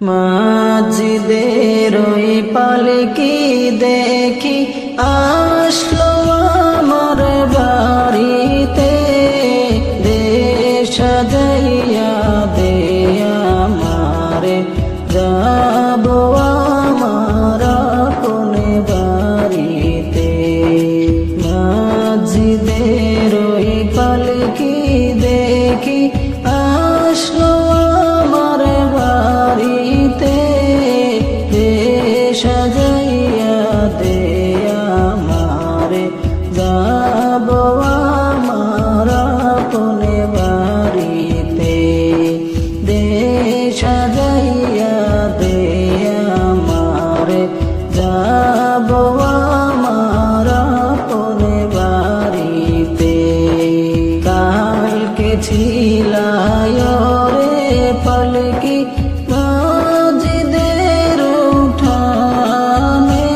মসজিদের ওই পালকি দেখি আসলো আমার বাড়িতে, দেশ সাজাইয়া দে আমারে, যাব আমার আপন বাড়িতে। মসজিদের ওই পালকি দেখি আসলো আমার বাড়িতে, দেশ সাজাইয়া দে আমারে, যাব আমার আপন বাড়িতে। দেশ সাজাইয়া দে আমারে, যাব আমার আপন বাড়িতে। কালকে ছিলাই রে পালকি মসজিদের উঠানে,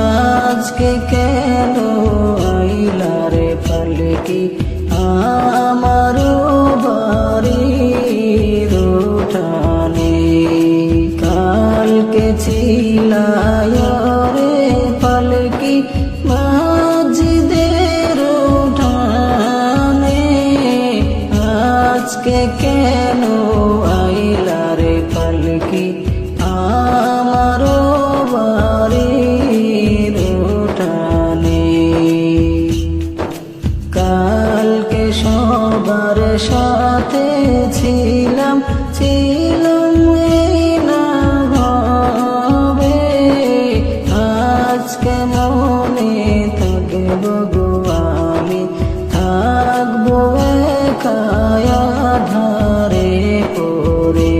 আজকে কেন আইলা রে পালকি আমার বাড়ির উঠানে। কালকে ছিলাই রে পালকি মসজিদের উঠানে, আজকে কেন আইলা রে পালকি আমার বাড়ির উঠানে। কালকে সবার সাথে ছিলাম এই না ভাবে, আজকে মনে থাকব গো আমি, থাকবো একা আঁধারে পড়ে।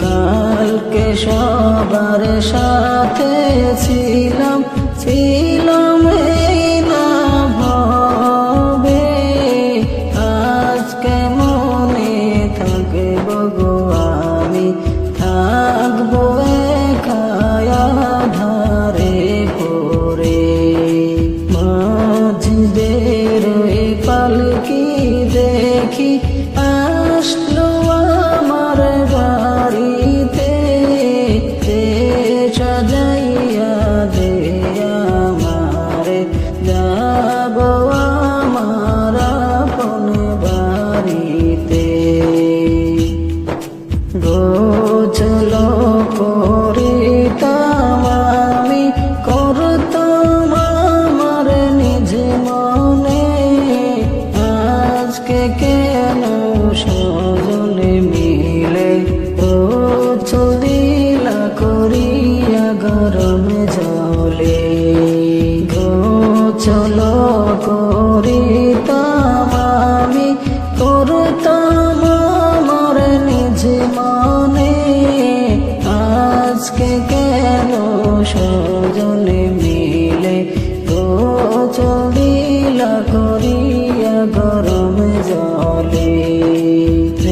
কালকে সবার সাথে ছিলাম এই না ভাবে, আজকে মনে থাকব গো আমি, থাকবো একা আঁধারে পড়ে। মসজিদের ওই পালকি দেখি আসলো আমার বাড়িতে, দেশ সাজাইয়া দে আমারে, যাব আমার আপন বাড়িতে। গোছল করিতাম আমি, করতাম আমার নিজ মনে, আজকে কেন সজনে মিলে গোছল দিলা করিয়া গরম জলে। গোছল করিতাম আমি, করতাম আমার নিজ মনে, আজকে কেন সজনে মিলে গোছল দিলা করিয়া গরম জলে।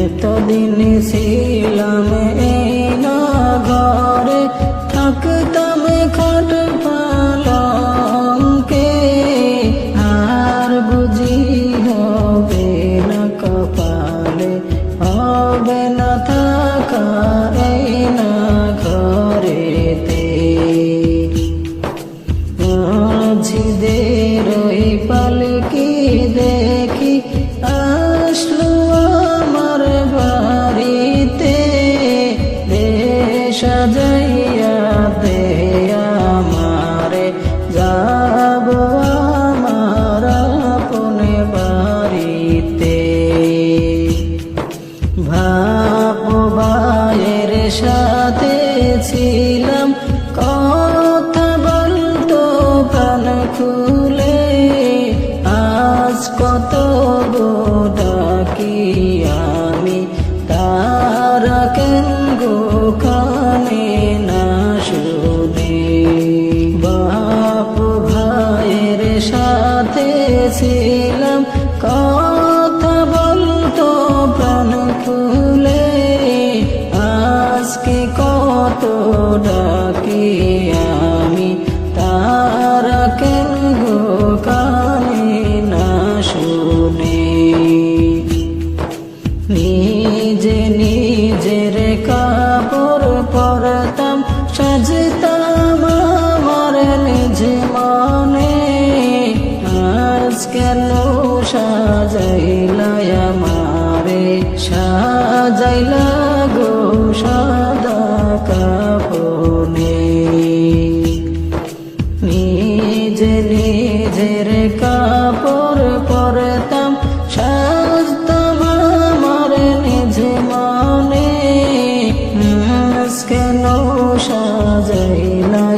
এতদিন ছিলাম এই না ঘরে, থাকতাম খাট পালঙ্কে, আর বুঝি হবে না কপালে, হবে না থাকা এই না ঘরেতে। মসজিদের ওই পালকি দেখি আসলো আমার বাড়িতে, দেশ সাজাইয়া দে আমারে, যাব আমার আপন বাড়িতে। ভাব ভাইয়ের সাথে ছিলাম, কথা বলতো প্রাণ খুলে, আজ কত গো ডাকি আমি, তারা কেন গো কানে না শুনে। বাপ ভাইয়ের সাথে ছিলাম, কথা বলতো প্রাণ খুলে, আজকে কত ডাকি আমি, তারা কেন গো কানে না শুনে। নিজে নিজের কাব কাপড় পরতাম সাজতাম আমার নিজ মনে আজ কেন সাজাইলা আমারে সাজাইলা গো সাদা কাপনে নিজে নিজের কাপড় পরতাম সাজতাম আমার নিজ মনে কেন সাজাইলা